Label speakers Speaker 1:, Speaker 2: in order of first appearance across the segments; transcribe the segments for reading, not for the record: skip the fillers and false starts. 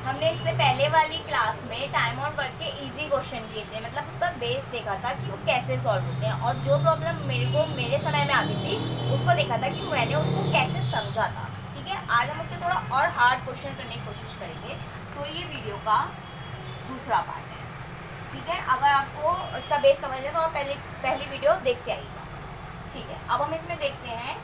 Speaker 1: हमने इससे पहले वाली क्लास में टाइम और वर्क के इजी क्वेश्चन किए थे, मतलब उसका बेस देखा था कि वो कैसे सॉल्व होते हैं, और जो प्रॉब्लम मेरे समय में आती थी उसको देखा था कि मैंने उसको कैसे समझा था। ठीक है, आज हम उसके थोड़ा और हार्ड क्वेश्चन करने की कोशिश करेंगे। तो ये वीडियो का दूसरा पार्ट है। ठीक है, अगर आपको इसका बेस समझना है तो आप पहली वीडियो देख के आइएगा। ठीक है, अब हम इसमें देखते हैं।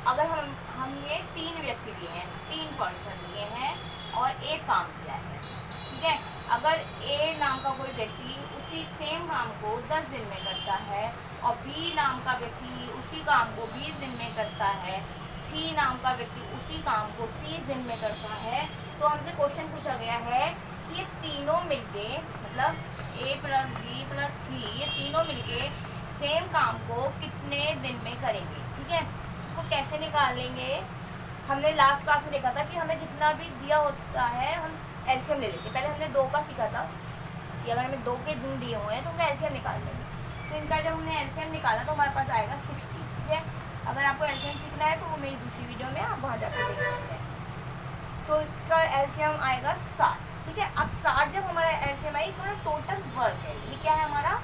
Speaker 1: अगर हम ये 3 व्यक्ति दिए हैं, 3 पर्सन दिए हैं और एक काम किया है। ठीक है, अगर ए नाम का कोई व्यक्ति उसी सेम काम को 10 दिन में करता है और बी नाम का व्यक्ति उसी काम को 20 दिन में करता है, सी नाम का व्यक्ति उसी काम को 30 दिन में करता है, तो हमसे क्वेश्चन पूछा गया है कि ये तीनों मिलके, मतलब ए प्लस बी प्लस सी, ये तीनों मिलके सेम काम को कितने दिन में करेंगे। ठीक है, उसको कैसे निकालेंगे। हमने लास्ट क्लास में देखा था कि हमें जितना भी दिया होता है हम एलसीएम ले लेते हैं। पहले हमने 2 का सीखा था कि अगर हमें 2 के दिन दिए हुए हैं तो उनका एलसीएम निकाल लेंगे। तो इनका जब हमने एलसीएम निकाला तो हमारे पास आएगा 60। ठीक है, अगर आपको एलसीएम सीखना है तो वो मेरी दूसरी वीडियो में आप वहाँ जाकर देख सकते हैं। तो इसका एलसीएम आएगा 60। ठीक है, अब 60 जब हमारा एलसीएम आई, इसका टोटल वर्क है। ये क्या है, हमारा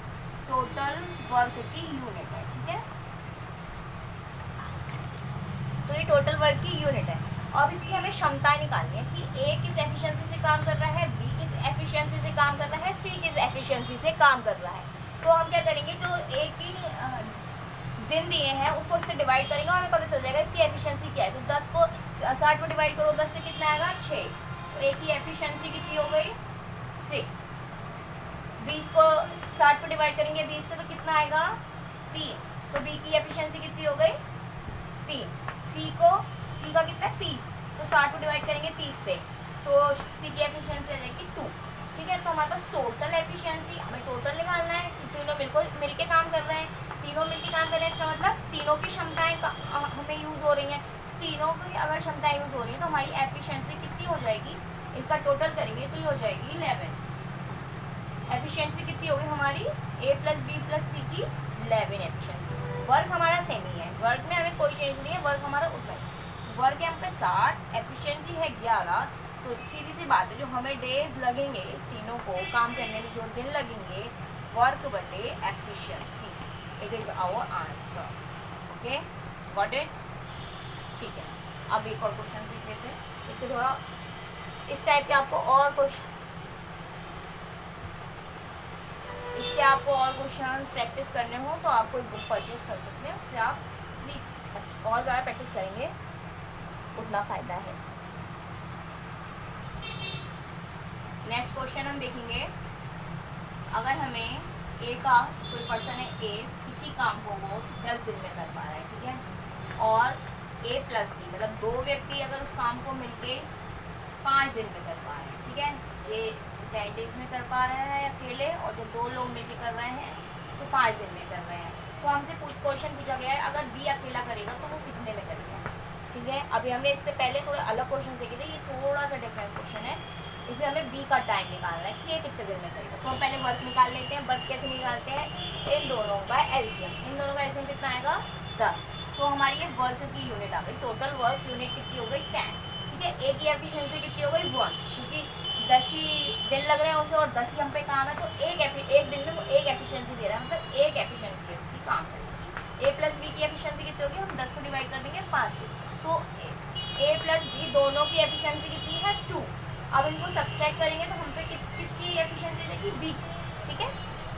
Speaker 1: टोटल वर्क की यूनिट है। ठीक है, तो ये टोटल वर्क की यूनिट है। अब इसकी हमें क्षमता निकालनी है कि ए किस एफिशिएंसी से काम कर रहा है, बी किस एफिशिएंसी से काम कर रहा है, सी किस एफिशिएंसी से काम कर रहा है। तो हम क्या करेंगे, जो ए की दिन दिए हैं उसको इससे डिवाइड करेंगे और हमें पता चल जाएगा इसकी एफिशिएंसी क्या है। तो 10 को 60 में डिवाइड करो, 10 से कितना आएगा 6। तो ए की एफिशिएंसी कितनी हो गई 6। 20 को 60 में डिवाइड करेंगे 20 से तो कितना आएगा 3। तो बी की एफिशिएंसी कितनी हो गई 3। सी का कितना है 30, तो 60 को डिवाइड करेंगे 30 से, तो सी की एफिशिएंसी आ जाएगी 2। ठीक है, तो हमारे पास टोटल एफिशिएंसी, हमें टोटल निकालना है। तीनों मिलके काम कर रहे हैं, तीनों मिलके काम कर रहे हैं, इसका मतलब तीनों की क्षमताएं हमें यूज़ हो रही हैं। तीनों की अगर क्षमताएं यूज़ हो रही है तो हमारी एफिशिएंसी कितनी हो जाएगी, इसका टोटल करेंगे तो ये हो जाएगी 11। एफिशिएंसी कितनी होगी हमारी, ए प्लस बी प्लस सी की 11 एफिशिएंसी। वर्क हमारा सेम ही है, वर्क में हमें कोई चेंज नहीं है, वर्क हमारा उतना ही। वर्क है हम पे 60, एफिशिएंसी है 11। तो सीधी सी बात है, जो हमें डेज लगेंगे तीनों को काम करने में, जो दिन लगेंगे, वर्क बटे efficiency, it is our answer. Okay, got it. ठीक है, अब एक और क्वेश्चन देख लेते हैं। इससे थोड़ा इस टाइप के आपको और क्वेश्चन, इसके आपको और क्वेश्चंस प्रैक्टिस करने हो तो आप कोई बुक परचेज कर सकते हैं, उससे आप और ज़्यादा प्रैक्टिस करेंगे उतना फ़ायदा है। नेक्स्ट क्वेश्चन हम देखेंगे। अगर हमें ए का कोई पर्सन है, ए किसी काम को वो 10 दिन में कर पा रहा है, ठीक है, और ए प्लस बी मतलब 2 व्यक्ति अगर उस काम को मिलके 5 दिन में कर पा रहे हैं। ठीक है, ए 10 डेज में कर पा रहे हैं अकेले, और जब 2 लोग मिलकर कर रहे हैं तो 5 दिन में कर रहे हैं। तो हमसे क्वेश्चन पूछा गया है, अगर बी अकेला करेगा तो वो कितने में करेगा। ठीक है, अभी हमने इससे पहले थोड़े अलग क्वेश्चन देखे थे, ये थोड़ा सा डिफरेंट क्वेश्चन है। इसमें हमें बी का टाइम निकालना है कि ये कितने दिन में करेगा। तो हम पहले वर्क निकाल लेते हैं। वर्क कैसे निकालते हैं, इन दोनों का एलसीएम, इन दोनों का एलसीएम कितना आएगा 10। तो हमारी ये वर्क की यूनिट आ गई, टोटल वर्क यूनिट कितनी हो गई 10। ठीक है, ए की एफिशिएंसी कितनी हो गई 1, क्योंकि 10 ही दिन लग रहे हैं उसे और 10 ही हम पे काम है, तो एक दिन में वो एक एफिशिएंसी दे रहा है, मतलब एक एफिशिएंसी है उसकी काम करने की। ए प्लस बी की एफिशिएंसी कितनी होगी, हम 10 को डिवाइड कर देंगे 5 से, तो ए प्लस बी दोनों की एफिशिएंसी कितनी है 2। अब इनको सब्सट्रैक्ट करेंगे तो हम पे किसकी एफिशिएंसी रहेगी बी की। ठीक है,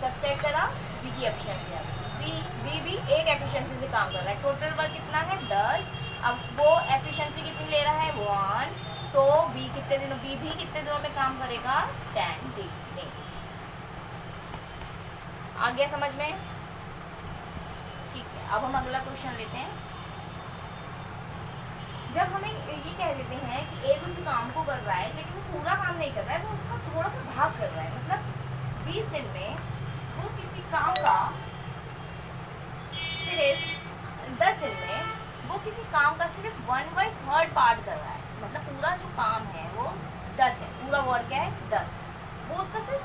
Speaker 1: सब्सट्रैक्ट करा, बी की एफिशिएंसी आ गई। बी भी एक एफिशिएंसी से काम कर रहा है, टोटल वर्क कितना है 10। अब वो एफिशिएंसी कितनी ले रहा है 1, तो बी भी कितने दिनों में काम करेगा 10 डेज में। आ गया समझ में। ठीक है, अब हम अगला क्वेश्चन लेते हैं। जब हमें ये कह देते हैं कि एक उसी काम को कर रहा है लेकिन वो पूरा काम नहीं कर रहा है, वो उसका थोड़ा सा भाग कर रहा है, मतलब 20 दिन में वो किसी काम का सिर्फ 10 दिन में वो किसी काम का सिर्फ 1/3 पार्ट कर रहा है। मतलब पूरा जो काम है वो 10 है, पूरा वर्क है 10, वो उसका सिर्फ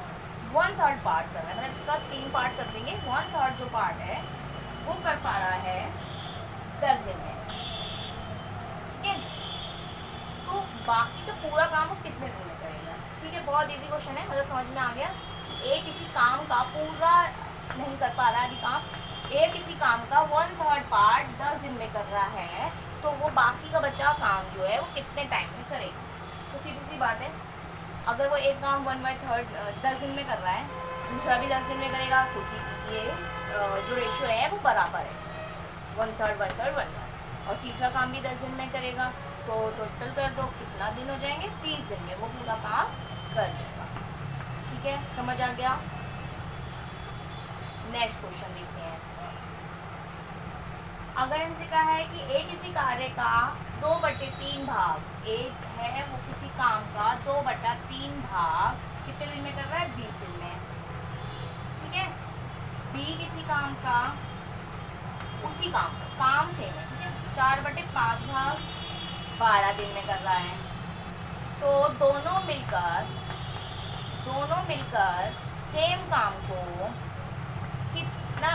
Speaker 1: 1/3 पार्ट कर रहा है, मतलब इसका 3 पार्ट कर देंगे, 1/3 जो पार्ट है वो कर पा रहा है 10 दिन में। ठीक है, तो बाकी का पूरा काम वो कितने दिन में करेगा। बहुत इजी क्वेश्चन है, मतलब समझ में आ गया कि ए किसी काम का पूरा नहीं कर पा रहा है अभी काम, ए किसी काम का 1/3 पार्ट 10 दिन में कर रहा है, तो वो बाकी का बचा काम जो है वो कितने टाइम में करेगा। तो सीधी सी बात है, अगर वो एक काम 1/3 10 दिन में कर रहा है, दूसरा भी 10 दिन में करेगा, क्योंकि ये जो रेशियो है वो बराबर है, 1/3 1/3 1/3, और तीसरा काम भी 10 दिन में करेगा, तो टोटल कर दो कितना दिन हो जाएंगे, 30 दिन में वो पूरा काम कर देगा। ठीक है, समझ आ गया। नेक्स्ट क्वेश्चन देखते हैं। अगर हमसे कहा है कि ए किसी कार्य का 2/3 भाग, ए है वो किसी काम का 2/3 भाग कितने दिन में कर रहा है, 20 दिन में। ठीक है, बी किसी काम का, उसी काम सेम है, ठीक है, 4/5 भाग 12 दिन में कर रहा है। तो दोनों मिलकर सेम काम को कितना,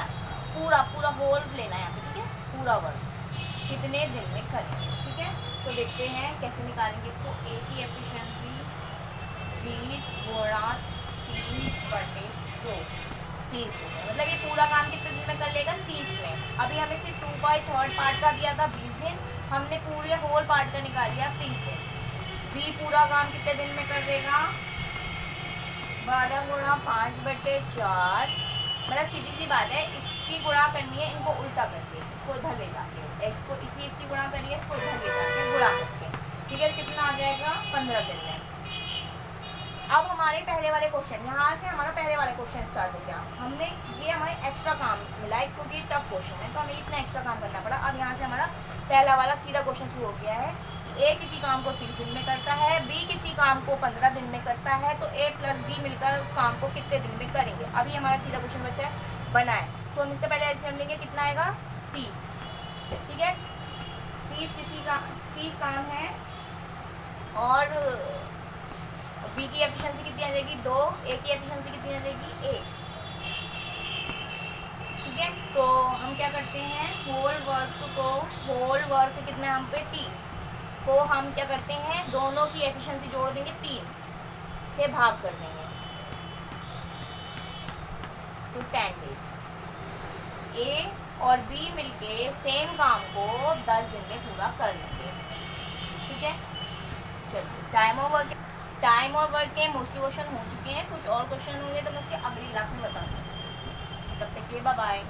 Speaker 1: पूरा होल लेना है यहाँ पे, ठीक है, पूरा वर्क कितने दिन में करेंगे। ठीक है, तो देखते हैं कैसे निकालेंगे इसको। ए की एफिशिएंसी 20 गुणा 3/2, 30 दिन में, मतलब ये पूरा काम कितने दिन में कर लेगा, 30 में। अभी हमें सिर्फ 2/3 पार्ट का दिया था 20 दिन, हमने पूरे होल पार्ट का निकाल लिया 30 दिन। बी पूरा काम कितने दिन में कर देगा, 12 गुणा 5/4, मतलब सीधी सी बात है, इसकी गुणा करनी है इनको उल्टा करके, इसको इधर ले जाके, इसको इसकी गुणा करिए, इसको इधर ले जाके गुणा करके। ठीक है, कितना आ जाएगा, 15 दिन में। अब हमारे पहले वाले क्वेश्चन, यहाँ से हमारा पहले वाला क्वेश्चन स्टार्ट हो गया। हमने ये हमें एक्स्ट्रा काम मिला है क्योंकि ये टफ क्वेश्चन है, तो हमें इतना एक्स्ट्रा काम करना पड़ा। अब यहाँ से हमारा पहला वाला सीधा क्वेश्चन शुरू हो गया है कि ए किसी काम को 30 दिन में करता है, बी किसी काम को 15 दिन में करता है, तो ए प्लस बी मिलकर उस काम को कितने दिन में करेंगे। अभी हमारा सीधा क्वेश्चन बचा है, बना है, तो हम इससे पहले ऐसे हम लेंगे, कितना आएगा, 30। ठीक है, 30 काम है, और बी की एफिशिएंसी कितनी आ जाएगी, 2, ए की एफिशिएंसी कितनी आ जाएगी, 1। ठीक है, तो हम क्या करते हैं, होल वर्क कितना है हम पे, 30 को हम क्या करते हैं, दोनों की एफिशिएंसी जोड़ देंगे, 3 से भाग कर देंगे, तो 10 डेज। ए और बी मिलके सेम काम को 10 दिन में पूरा कर लेंगे। ठीक है, चलिए टाइम और वर्क के मोस्टली क्वेश्चन हो चुके हैं, कुछ और क्वेश्चन होंगे तो मैं उसके अगली क्लास में बताऊंगी। तब तक के बाय बाय।